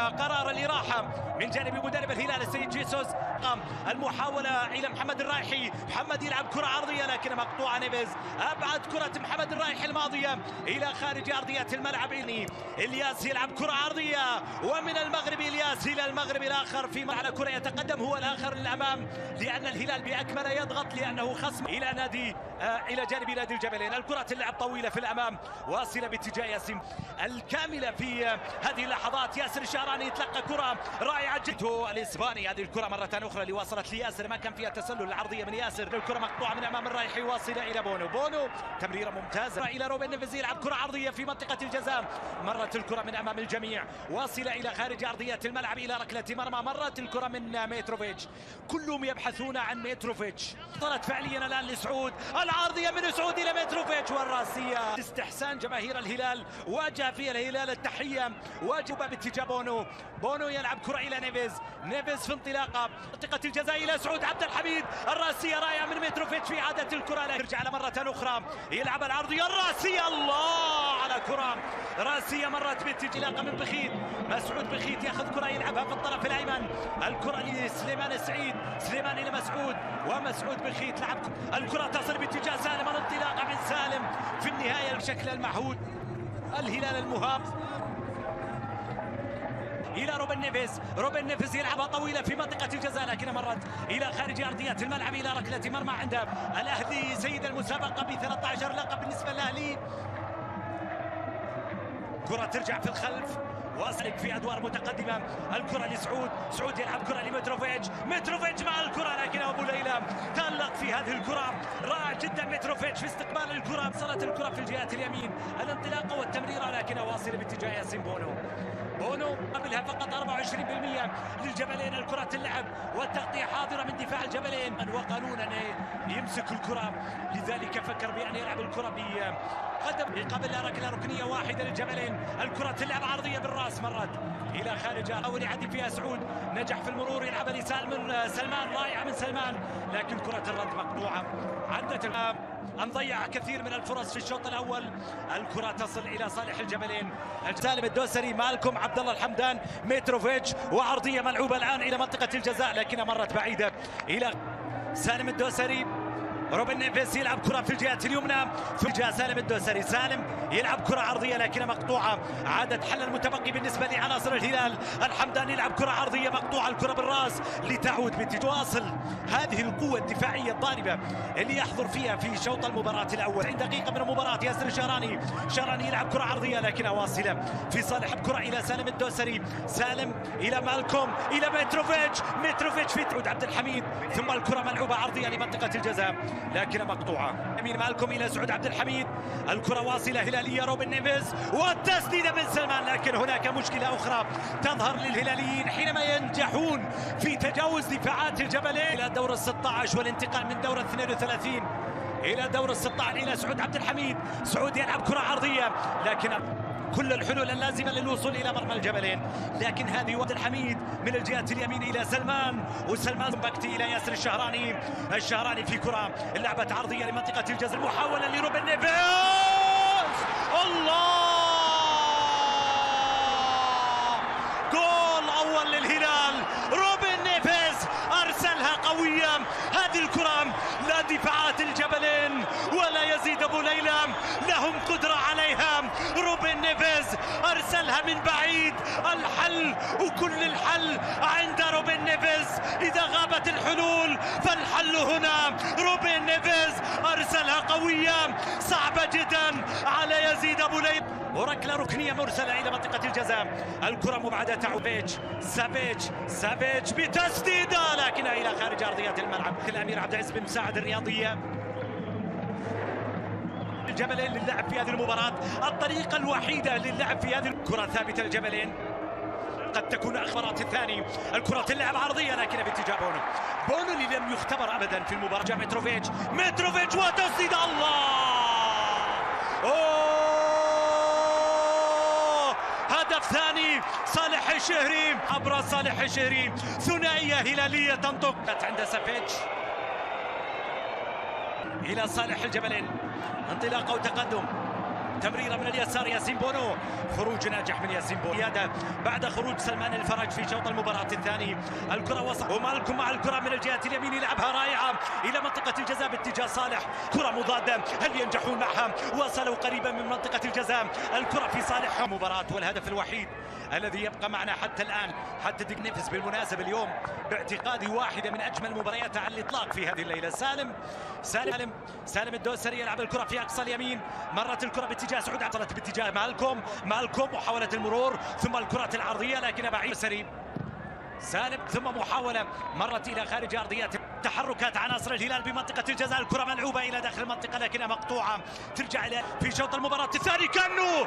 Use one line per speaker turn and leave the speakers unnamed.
قرار الإراحة من جانب مدرب الهلال السيد جيسوس. المحاولة إلى محمد الرايحي، محمد يلعب كرة عرضية لكن مقطوعة. نيفيز أبعد كرة محمد الرايحي الماضية إلى خارج أرضية الملعب. إلياس يلعب كرة عرضية ومن المغرب إلياس إلى المغرب الآخر في على كرة يتقدم هو الآخر للأمام لأن الهلال بأكمل يضغط لأنه خصم إلى نادي إلى جانب نادي الجبلين. الكرة تلعب طويلة في الأمام واصلة باتجاه ياسين الكاملة في هذه اللحظات. ياسر الشهراني يتلقى كرة رائعة جدا الإسباني. هذه الكرة مرة أخرى اللي وصلت لياسر ما كان فيها تسلل العرضية من ياسر. الكرة مقطوعة من أمام الرايحي واصلة إلى بونو تمريرة ممتازة إلى روبن نيفيز يلعب كرة عرضية في منطقة الجزاء. مرت الكرة من أمام الجميع واصلة إلى خارج أرضية الملعب إلى ركلة مرمى. مرت الكرة من ميتروفيتش، كلهم يبحثون عن ميتروفيتش. وصلت فعليا الآن لسعود، العرضية من سعود إلى ميتروفيتش والراسية. استحسان جماهير الهلال واجه فيها الهلال التحية واجب باتجاه بونو يلعب كرة إلى نيفيز في انطلاقة منطقة الجزاء إلى سعود عبد الحميد. الراسية رائعة من ميتروفيتش في إعادة الكرة يرجع مرة أخرى يلعب العرضية الراسية. الله على كرة راسية مرت باتجاه من بخيت. مسعود بخيت ياخذ كرة يلعبها في الطرف الأيمن. الكرة لسليمان السعيد، سليمان إلى مسعود ومسعود بخيت لعب الكرة تصل باتجاه سالم. الانطلاقة من سالم في النهاية بشكل المعهود. الهلال المهاب إلى روبن نيفيز يلعبها طويلة في منطقة الجزاء لكن مرت إلى خارج أرضية الملعب إلى ركلة مرمى عند الأهلي سيد المسابقة ب 13 لقب بالنسبة للأهلي. كرة ترجع في الخلف وأسلك في أدوار متقدمة. الكرة سعود يلعب كرة ميتروفيتش مع الكرة لكن أبو ليلى تألق في هذه الكرة. رائع جدا ميتروفيتش في استقبال الكرة. وصلت الكرة في الجهة اليمين الانطلاقة والتمريرة لكن واصلة باتجاه ياسين بونو قبلها فقط 24% للجبلين. الكرة تلعب والتغطية حاضرة من دفاع الجبلين وقالون أن يمسك الكرة لذلك فكر بأن يلعب الكرة بقدم قبل ركلة ركنية واحدة للجبلين. الكرة تلعب عرضية بالراس مرت إلى خارج أول يعدي فيها سعود نجح في المرور يلعب سلمان رائعة من سلمان لكن كرة الرد مقطوعة. عدت نضيع كثير من الفرص في الشوط الأول. الكرة تصل إلى صالح الجبلين. سالم الدوسري مالكم عبد الله الحمدان ميتروفيتش وعرضية ملعوبة الآن إلى منطقة الجزاء لكنها مرت بعيدة إلى سالم الدوسري. روبن نيفيز يلعب كرة في الجهة اليمنى في جهة سالم الدوسري. سالم يلعب كرة عرضية لكنها مقطوعة. عادة حل المتبقي بالنسبة لعناصر الهلال. الحمدان يلعب كرة عرضية مقطوعة الكرة بالراس لتعود بتواصل هذه القوة الدفاعية الضاربة اللي يحضر فيها في شوط المباراة الأول. 90 دقيقة من المباراة. ياسر الشهراني يلعب كرة عرضية لكنها واصلة في صالح كرة إلى سالم الدوسري. سالم إلى مالكم إلى ميتروفيتش في تعود عبد الحميد ثم الكرة ملعوبة عرضية لمنطقة الجزاء لكن مقطوعة. يمين مالكم إلى سعود عبد الحميد. الكرة واصلة هلالية روبن نيفيز والتسديدة من سلمان لكن هناك مشكلة أخرى تظهر للهلاليين حينما ينجحون في تجاوز دفاعات الجبلين إلى دور 16 والانتقال من دور 32 إلى دور 16 إلى سعود عبد الحميد. سعود يلعب كرة عرضية لكن كل الحلول اللازمة للوصول إلى مرمى الجبلين لكن هذه عبد الحميد من الجهة اليمين إلى سلمان وسلمان بكتي إلى ياسر الشهراني في كرة لعبة عرضية لمنطقة الجزاء. محاولة لروبن نيفيز. الله جول أول للهلال. روبن نيفيز أرسلها قوية. هذه الكرة لا دفاعات الجبلين ولا يزيد أبو ليلى لهم قدرة عليها. روبن نيفيز أرسلها من بعيد. الحل وكل الحل عند روبن نيفيز. إذا غابت الحلول فالحل هنا. روبن نيفيز أرسلها قوية صعبة جدا على يزيد أبو ليلى وركلة ركنية مرسلة إلى منطقة الجزاء. الكرة مبعدة تعود سافيتش بتسديدة لكنها إلى خارج أرضية الملعب. الأمير عبد العزيز بمساعد الرياضية الجبلين للعب في هذه المباراة. الطريقة الوحيدة للعب في هذه الكرة ثابتة الجبلين قد تكون أخبارات الثاني. الكرة تلعب عرضية لكن باتجاه بونو اللي لم يختبر أبدا في المباراة. ميتروفيتش وتسديد. الله هدف ثاني صالح الشهري عبر صالح الشهري. ثنائية هلالية تنطق عند سافيتش إلى صالح الجبلين. انطلاقه وتقدم تمريرة من اليسار ياسين بونو، خروج ناجح من ياسين بونو بعد خروج سلمان الفرج في شوط المباراة الثاني. الكرة وصل ومالكم مع الكرة من الجهة اليمين، يلعبها رائعة إلى منطقة الجزاء باتجاه صالح، كرة مضادة، هل ينجحون معها؟ وصلوا قريبا من منطقة الجزاء، الكرة في صالح المباراة. والهدف الوحيد الذي يبقى معنا حتى الآن، حتى نفس بالمناسبة اليوم باعتقادي واحدة من أجمل مباريات على الإطلاق في هذه الليلة. سالم الدوسري يلعب الكرة في أقصى اليمين، مرت الكرة باتجاه سعود، عطلت باتجاه مالكم محاولة المرور ثم الكرة العرضية لكن بعيد. سالم ثم محاولة مرت إلى خارج أرضيات، تحركات عناصر الهلال بمنطقة الجزاء، الكرة ملعوبة إلى داخل المنطقة لكنها مقطوعة، ترجع إلى في شوط المباراة الثاني كانو